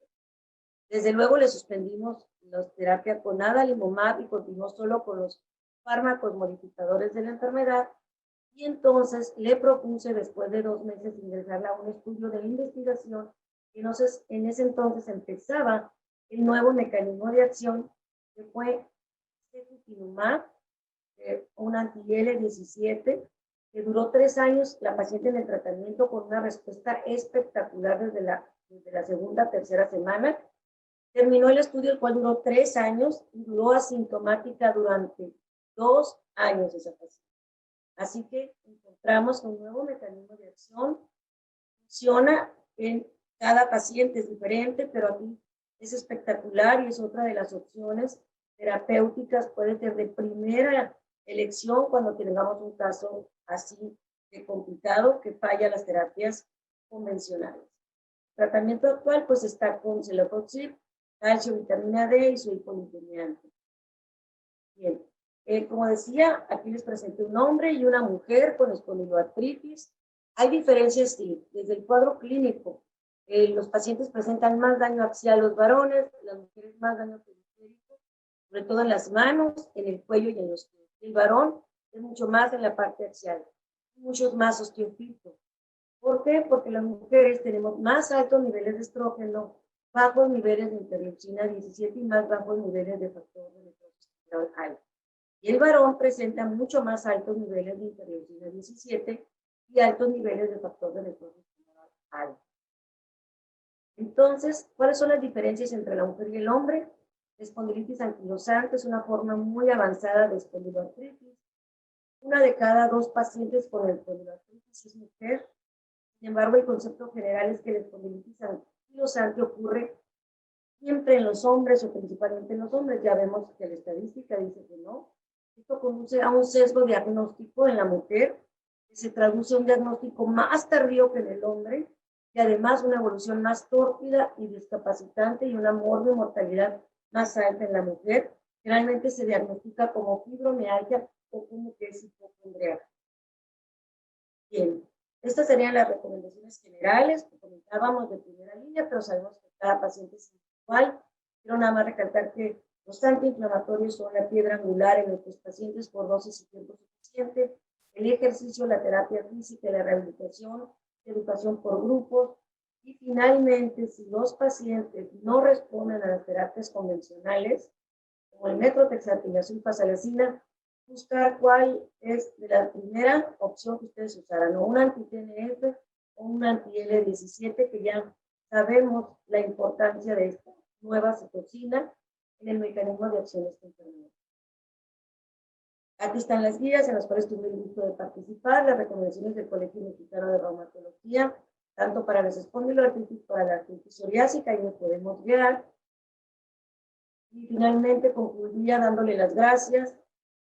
Desde luego le suspendimos la terapia con adalimumab y continuó solo con los fármacos modificadores de la enfermedad. Y entonces le propuse, después de 2 meses, ingresarla a un estudio de investigación. Y entonces, en ese entonces empezaba el nuevo mecanismo de acción, que fue secukinumab, un anti-IL-17, que duró 3 años la paciente en el tratamiento con una respuesta espectacular desde la segunda, tercera semana. Terminó el estudio, el cual duró 3 años y duró asintomática durante 2 años esa paciente. Así que encontramos un nuevo mecanismo de acción. Funciona en cada paciente, es diferente, pero aquí es espectacular y es otra de las opciones terapéuticas. Puede ser de primera elección cuando tengamos un caso así de complicado que falla las terapias convencionales. El tratamiento actual pues está con celecoxib, calcio, vitamina D y su hipolipemiante. Bien, como decía, aquí les presenté un hombre y una mujer con espondiloartritis. Hay diferencias, sí, desde el cuadro clínico. Los pacientes presentan más daño axial los varones, las mujeres más daño periférico, sobre todo en las manos, en el cuello y en los pies. El varón es mucho más en la parte axial, muchos más osteofito. ¿Por qué? Porque las mujeres tenemos más altos niveles de estrógeno, bajos niveles de interleucina 17 y más bajos niveles de factor de necrosis alto. Y el varón presenta mucho más altos niveles de interleucina 17 y altos niveles de factor de necrosis alto. Entonces, ¿cuáles son las diferencias entre la mujer y el hombre? La espondilitis anquilosante es una forma muy avanzada de espondiloartritis. Una de cada 2 pacientes con espondiloartritis es mujer. Sin embargo, el concepto general es que la espondilitis anquilosante ocurre siempre en los hombres o principalmente en los hombres. Ya vemos que la estadística dice que no. Esto conduce a un sesgo diagnóstico en la mujer, que se traduce a un diagnóstico más tardío que en el hombre, y además una evolución más tórpida y discapacitante y una mortalidad más alta en la mujer. Generalmente se diagnostica como fibromialgia o como que es hipocondriaca. Bien, estas serían las recomendaciones generales que comentábamos de primera línea, pero sabemos que cada paciente es individual. Quiero nada más recalcar que los antiinflamatorios son la piedra angular en nuestros pacientes por dosis y tiempo suficiente. El ejercicio, la terapia física, la rehabilitación, educación por grupos. Y finalmente, si los pacientes no responden a las terapias convencionales, como el metrotexatil y la sulfasalazina, buscar cuál es la primera opción que ustedes usarán, o un anti-TNF o un anti-L17, que ya sabemos la importancia de esta nueva citocina en el mecanismo de acción de esta enfermedad. Aquí están las guías en las cuales tuve el gusto de participar, las recomendaciones del Colegio Mexicano de Reumatología, tanto para las espondiloartritis, para la artritis psoriásica, y nos podemos guiar. Y finalmente concluiría dándole las gracias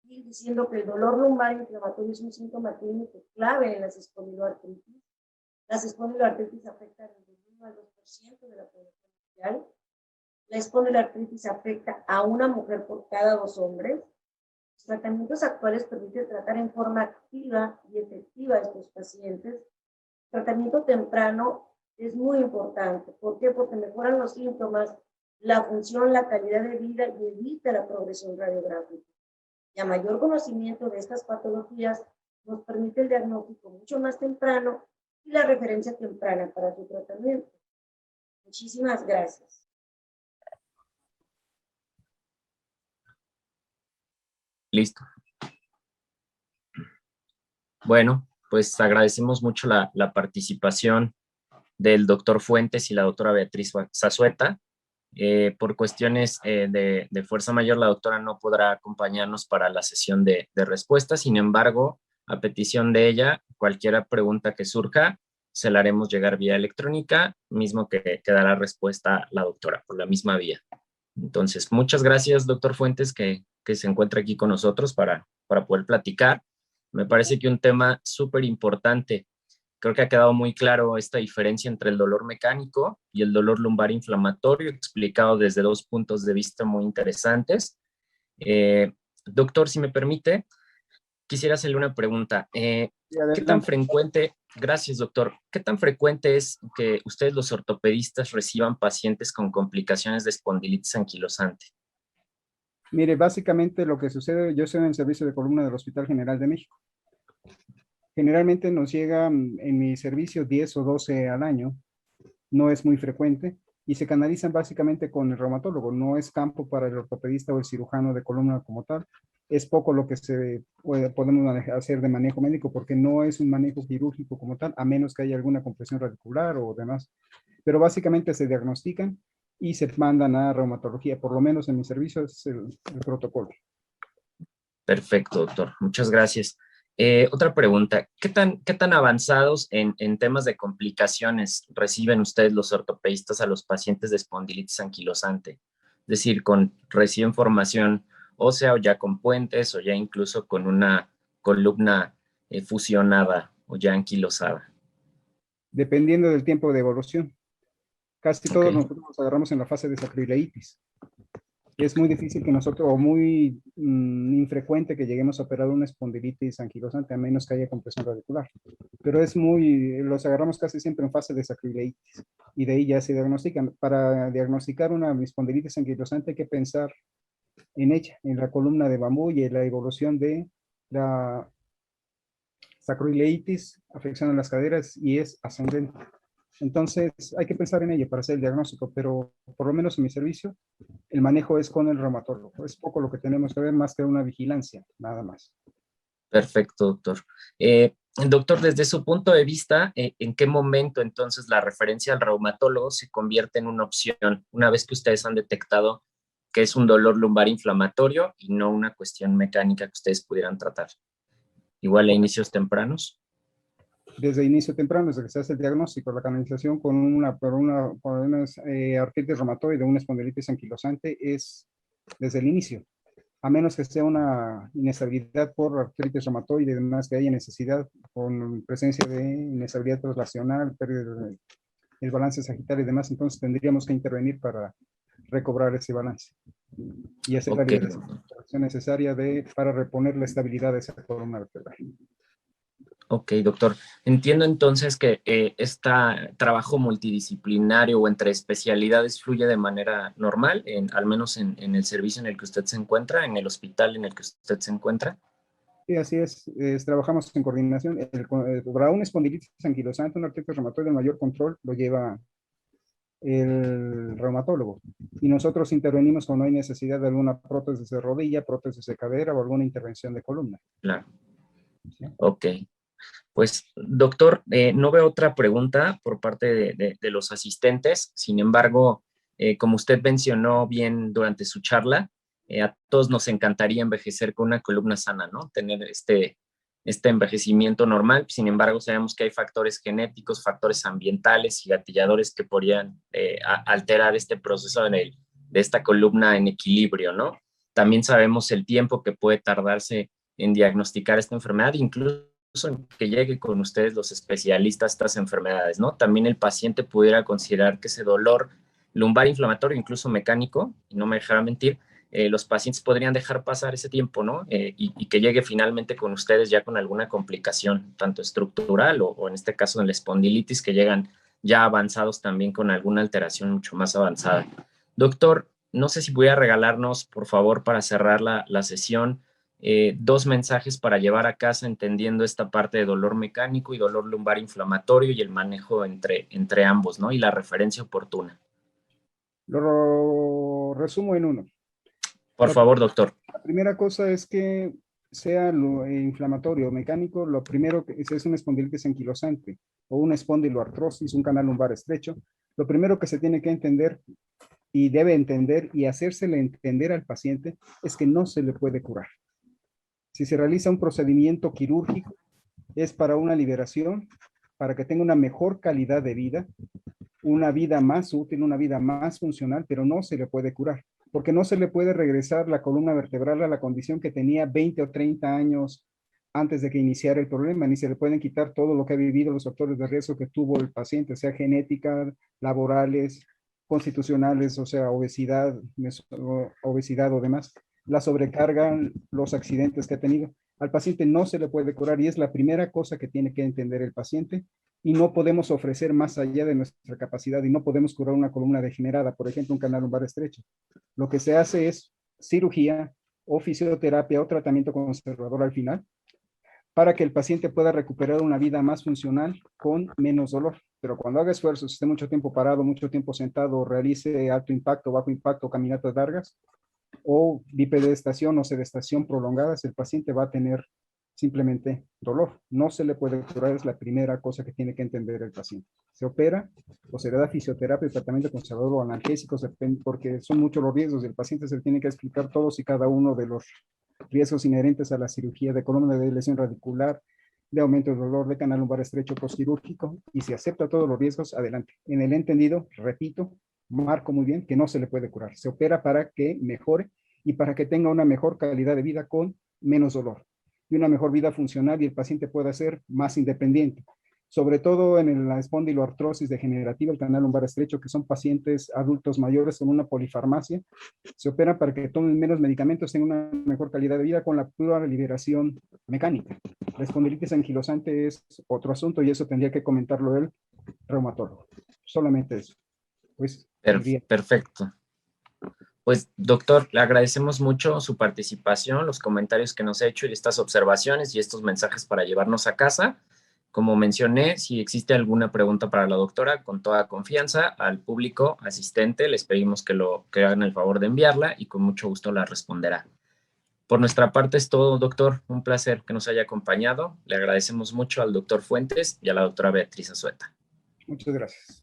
y diciendo que el dolor lumbar inflamatorio es un síntoma clínico clave en las espondiloartritis. Las espondiloartritis afectan del 1 al 2% de la población mundial. La espondiloartritis afecta a una mujer por cada 2 hombres. Los tratamientos actuales permiten tratar en forma activa y efectiva a estos pacientes. El tratamiento temprano es muy importante. ¿Por qué? Porque mejoran los síntomas, la función, la calidad de vida y evita la progresión radiográfica. Y a mayor conocimiento de estas patologías, nos permite el diagnóstico mucho más temprano y la referencia temprana para su tratamiento. Muchísimas gracias. Listo. Bueno, pues agradecemos mucho la participación del doctor Fuentes y la doctora Beatriz Zazueta. Por cuestiones de fuerza mayor, la doctora no podrá acompañarnos para la sesión de respuestas. Sin embargo, a petición de ella, cualquier pregunta que surja, se la haremos llegar vía electrónica, mismo que dará respuesta la doctora por la misma vía. Entonces, muchas gracias, doctor Fuentes, que se encuentra aquí con nosotros para poder platicar. Me parece que un tema súper importante. Creo que ha quedado muy claro esta diferencia entre el dolor mecánico y el dolor lumbar inflamatorio, explicado desde 2 puntos de vista muy interesantes. Doctor, si me permite, quisiera hacerle una pregunta. ¿Qué tan frecuente, gracias doctor, qué tan frecuente es que ustedes los ortopedistas reciban pacientes con complicaciones de espondilitis anquilosante? Mire, básicamente lo que sucede, yo estoy en el servicio de columna del Hospital General de México. Generalmente nos llegan en mi servicio 10 o 12 al año, no es muy frecuente, y se canalizan básicamente con el reumatólogo, no es campo para el ortopedista o el cirujano de columna como tal. Es poco lo que podemos hacer de manejo médico, porque no es un manejo quirúrgico como tal, a menos que haya alguna compresión radicular o demás. Pero básicamente se diagnostican y se mandan a reumatología, por lo menos en mi servicio es el protocolo. Perfecto, doctor. Muchas gracias. Otra pregunta. ¿Qué tan avanzados en temas de complicaciones reciben ustedes los ortopedistas a los pacientes de espondilitis anquilosante? Es decir, con recién formación ósea o ya con puentes o ya incluso con una columna fusionada o ya anquilosada? Dependiendo del tiempo de evolución. Casi todos Ok. nosotros nos agarramos en la fase de sacrileitis. Es muy difícil que nosotros, o muy infrecuente que lleguemos a operar una espondilitis anquilosante, a menos que haya compresión radicular. Pero los agarramos casi siempre en fase de sacrileitis. Y de ahí ya se diagnostican. Para diagnosticar una espondilitis anquilosante hay que pensar en ella, en la columna de bambú y en la evolución de la sacroileitis, afección a las caderas y es ascendente. Entonces hay que pensar en ello para hacer el diagnóstico, pero por lo menos en mi servicio el manejo es con el reumatólogo. Es poco lo que tenemos que ver más que una vigilancia, nada más. Perfecto, doctor. Doctor, desde su punto de vista, ¿en qué momento entonces la referencia al reumatólogo se convierte en una opción una vez que ustedes han detectado que es un dolor lumbar inflamatorio y no una cuestión mecánica que ustedes pudieran tratar? Igual a inicios tempranos. Desde inicio temprano, desde que se hace el diagnóstico, la canalización con una artritis reumatoide, una espondilitis anquilosante, es desde el inicio. A menos que sea una inestabilidad por artritis reumatoide y demás, que haya necesidad con presencia de inestabilidad translacional, pérdida del balance sagital y demás, entonces tendríamos que intervenir para recobrar ese balance y hacer la Ok, liberación necesaria para reponer la estabilidad de esa columna vertebral. ok, doctor. Entiendo entonces que este trabajo multidisciplinario o entre especialidades fluye de manera normal, al menos en el servicio en el que usted se encuentra, en el hospital en el que usted se encuentra. Sí, así es, trabajamos en coordinación. Para una espondilitis anquilosante, un artritis reumatoide, el mayor control lo lleva el reumatólogo. Y nosotros intervenimos cuando hay necesidad de alguna prótesis de rodilla, prótesis de cadera o alguna intervención de columna. Claro. ¿Sí? Ok. Pues, doctor, no veo otra pregunta por parte de los asistentes. Sin embargo, como usted mencionó bien durante su charla, a todos nos encantaría envejecer con una columna sana, ¿no? Tener este envejecimiento normal. Sin embargo, sabemos que hay factores genéticos, factores ambientales y gatilladores que podrían alterar este proceso de esta columna en equilibrio, ¿no? También sabemos el tiempo que puede tardarse en diagnosticar esta enfermedad, incluso en que llegue con ustedes los especialistas a estas enfermedades, ¿no? También el paciente pudiera considerar que ese dolor lumbar inflamatorio, incluso mecánico, y no me dejará mentir, los pacientes podrían dejar pasar ese tiempo, ¿no? Y que llegue finalmente con ustedes ya con alguna complicación, tanto estructural o en este caso en la espondilitis, que llegan ya avanzados también con alguna alteración mucho más avanzada. Doctor, no sé si pudiera regalarnos, por favor, para cerrar la sesión, 2 mensajes para llevar a casa entendiendo esta parte de dolor mecánico y dolor lumbar inflamatorio y el manejo entre ambos, ¿no? Y la referencia oportuna. Lo resumo en uno. Por favor, doctor. La primera cosa es que sea lo inflamatorio o mecánico, lo primero que es una espondilitis anquilosante o una espondiloartrosis, un canal lumbar estrecho. Lo primero que se tiene que entender y debe entender y hacérsele entender al paciente es que no se le puede curar. Si se realiza un procedimiento quirúrgico, es para una liberación, para que tenga una mejor calidad de vida, una vida más útil, una vida más funcional, pero no se le puede curar, porque no se le puede regresar la columna vertebral a la condición que tenía 20 o 30 años antes de que iniciara el problema, ni se le pueden quitar todo lo que ha vivido, los factores de riesgo que tuvo el paciente, sea genética, laborales, constitucionales, o sea, obesidad o demás, la sobrecarga, los accidentes que ha tenido. Al paciente no se le puede curar y es la primera cosa que tiene que entender el paciente, y no podemos ofrecer más allá de nuestra capacidad y no podemos curar una columna degenerada, por ejemplo, un canal lumbar estrecho. Lo que se hace es cirugía o fisioterapia o tratamiento conservador al final para que el paciente pueda recuperar una vida más funcional con menos dolor. Pero cuando haga esfuerzos, esté mucho tiempo parado, mucho tiempo sentado, realice alto impacto, bajo impacto, caminatas largas o bipedestación o sedestación prolongadas, el paciente va a tener simplemente dolor. No se le puede curar, es la primera cosa que tiene que entender el paciente. Se opera o se le da fisioterapia, tratamiento conservador o analgésicos, porque son muchos los riesgos y el paciente se le tiene que explicar todos y cada uno de los riesgos inherentes a la cirugía de columna, de lesión radicular, de aumento del dolor, de canal lumbar estrecho postquirúrgico, y si acepta todos los riesgos, adelante. En el entendido, repito, marco muy bien que no se le puede curar. Se opera para que mejore y para que tenga una mejor calidad de vida con menos dolor. y una mejor vida funcional y el paciente pueda ser más independiente. Sobre todo en la espondiloartrosis degenerativa, el canal lumbar estrecho, que son pacientes adultos mayores con una polifarmacia, se opera para que tomen menos medicamentos, tengan una mejor calidad de vida con la pura liberación mecánica. La espondilitis anquilosante es otro asunto y eso tendría que comentarlo el reumatólogo. Solamente eso. Pues, Perfecto. Pues, doctor, le agradecemos mucho su participación, los comentarios que nos ha hecho y estas observaciones y estos mensajes para llevarnos a casa. Como mencioné, si existe alguna pregunta para la doctora, con toda confianza, al público asistente les pedimos que hagan el favor de enviarla y con mucho gusto la responderá. Por nuestra parte es todo, doctor. Un placer que nos haya acompañado. Le agradecemos mucho al doctor Fuentes y a la doctora Beatriz Azueta. Muchas gracias.